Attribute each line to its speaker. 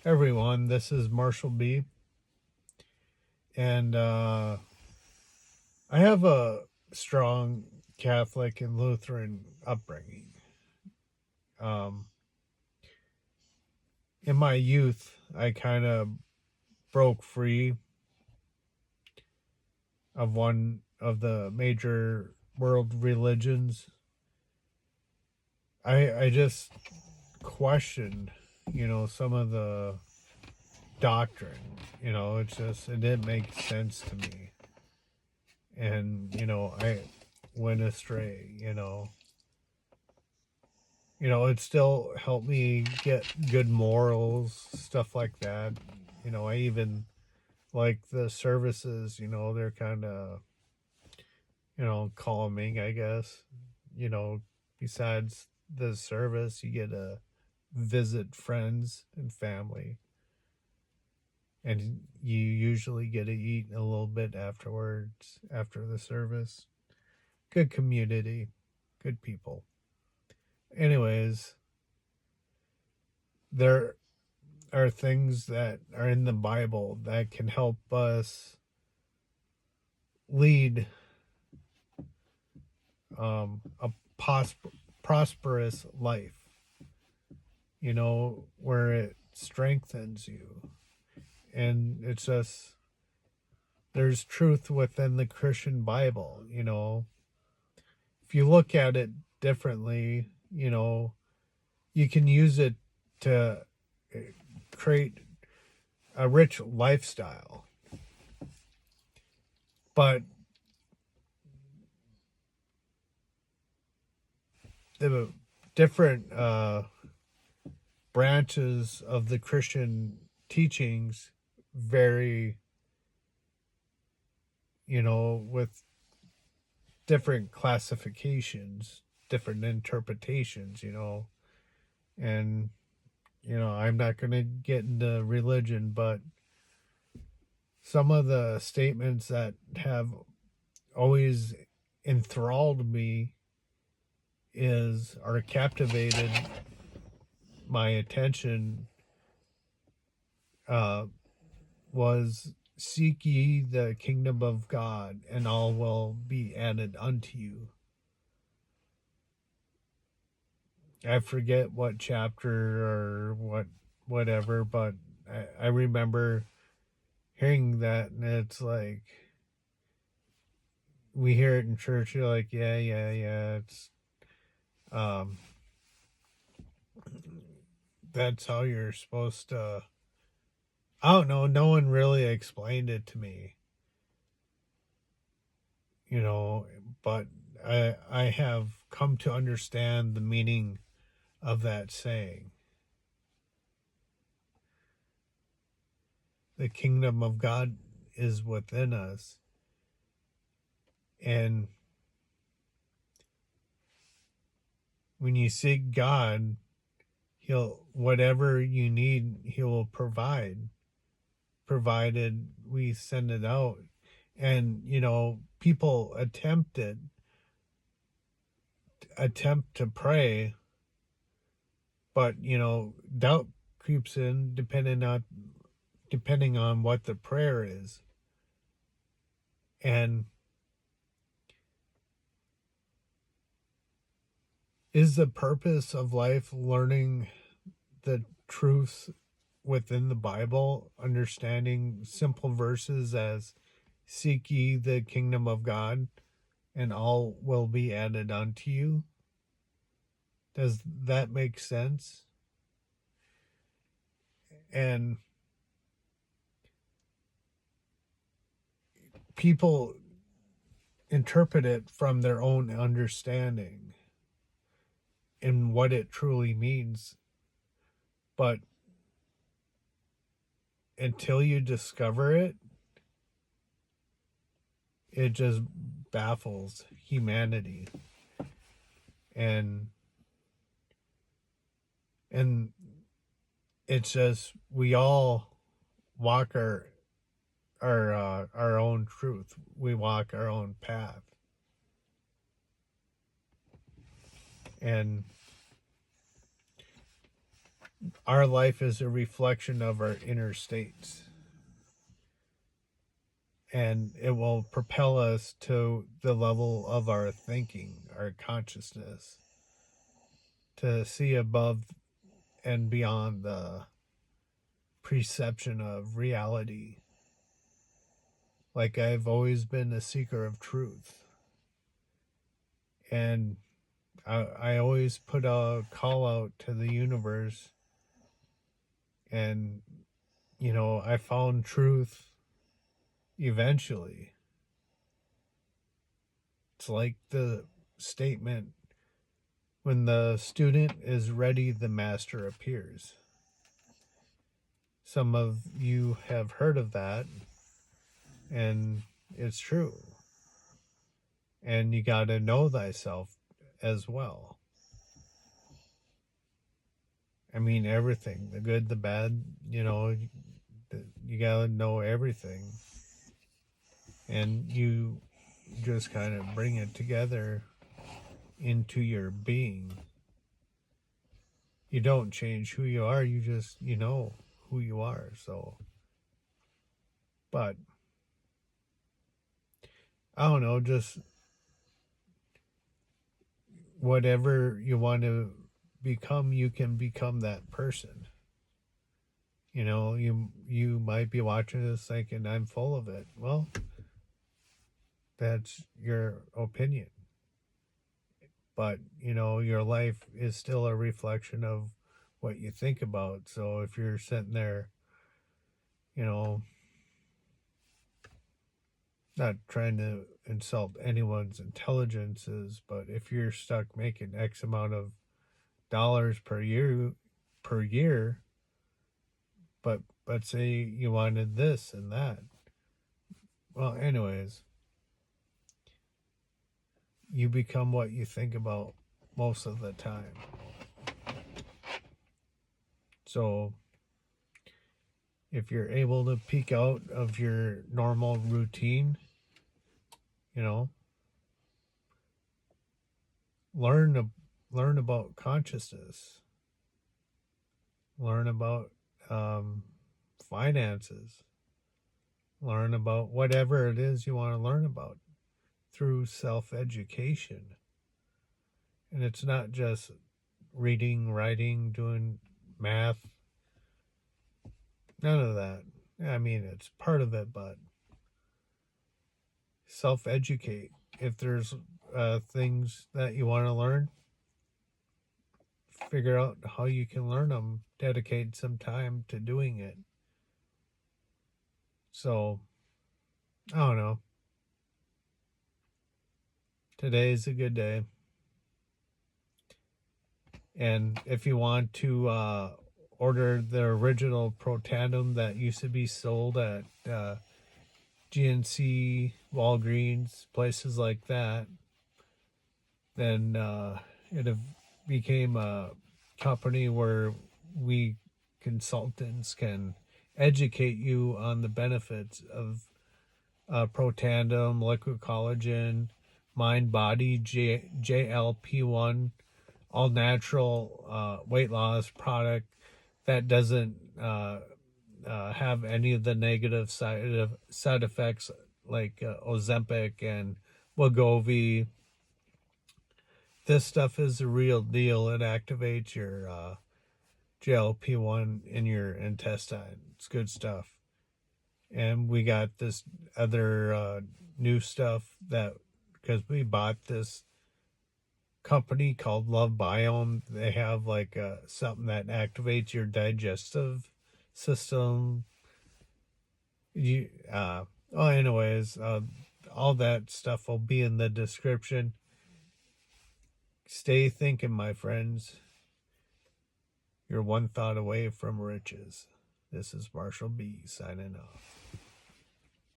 Speaker 1: Everyone, this is Marshall B. And I have a strong Catholic and Lutheran upbringing. Um, in my youth, I kind of broke free of one of the major world religions. I just questioned, some of the doctrine. It didn't make sense to me. And, I went astray, it still helped me get good morals, stuff like that. I even like the services, they're kind of, calming, I guess. You know, Besides the service, you get to visit friends and family. And you usually get to eat a little bit afterwards, after the service. Good community, good people. Anyways, there are things that are in the Bible that can help us lead a prosperous life, where it strengthens you. And it's just, there's truth within the Christian Bible, If you look at it differently, you can use it to create a rich lifestyle. But the different branches of the Christian teachings vary, with different classifications, different interpretations, and, I'm not going to get into religion, but some of the statements that have always enthralled me are captivated my attention, was seek ye the kingdom of God, and all will be added unto you. I forget what chapter or whatever, but I remember hearing that, and it's like, we hear it in church, you're like, yeah, it's that's how you're supposed to. I don't know, no one really explained it to me, but I have come to understand the meaning of that saying. The kingdom of God is within us, and when you seek God, whatever you need, he will provide, provided we send it out. And people attempt to pray, but doubt creeps in, depending on what the prayer is. And is the purpose of life learning the truths within the Bible, understanding simple verses as seek ye the kingdom of God, and all will be added unto you? Does that make sense? And people interpret it from their own understanding and what it truly means. But until you discover it, it just baffles humanity. And it's just, we all walk our own truth. We walk our own path. And our life is a reflection of our inner states. And it will propel us to the level of our thinking, our consciousness, to see above and beyond the perception of reality. Like, I've always been a seeker of truth. And I always put a call out to the universe. And, I found truth eventually. It's like the statement, when the student is ready, the master appears. Some of you have heard of that, and it's true. And you got to know thyself as well. I mean, everything, the good, the bad, you got to know everything. And you just kind of bring it together into your being. You don't change who you are, you just, know who you are. So, but I don't know, just whatever you want to become, you can become that person. You might be watching this thinking, I'm full of it. Well, that's your opinion. But, your life is still a reflection of what you think about. So if you're sitting there, not trying to insult anyone's intelligences, but if you're stuck making X amount of dollars per year, but say you wanted this and that. Well, anyways, you become what you think about most of the time. So if you're able to peek out of your normal routine, learn about consciousness, learn about finances, learn about whatever it is you want to learn about through self-education. And it's not just reading, writing, doing math, none of that. I mean, it's part of it, but self-educate. If there's things that you want to learn, figure out how you can learn them, dedicate some time to doing it. So, I don't know. Today is a good day. And if you want to order the original Protandim that used to be sold at GNC, Walgreens, places like that, then it became a company where we consultants can educate you on the benefits of Protandim, liquid collagen, MindBody GLP-1, all natural weight loss product that doesn't have any of the negative side effects like Ozempic and Wegovy. This stuff is the real deal. It activates your GLP-1 in your intestine. It's good stuff. And we got this other new stuff that, because we bought this company called Love Biome. They have like something that activates your digestive system. Anyways, all that stuff will be in the description. Stay thinking, my friends. You're one thought away from riches. This is Marshall B signing off.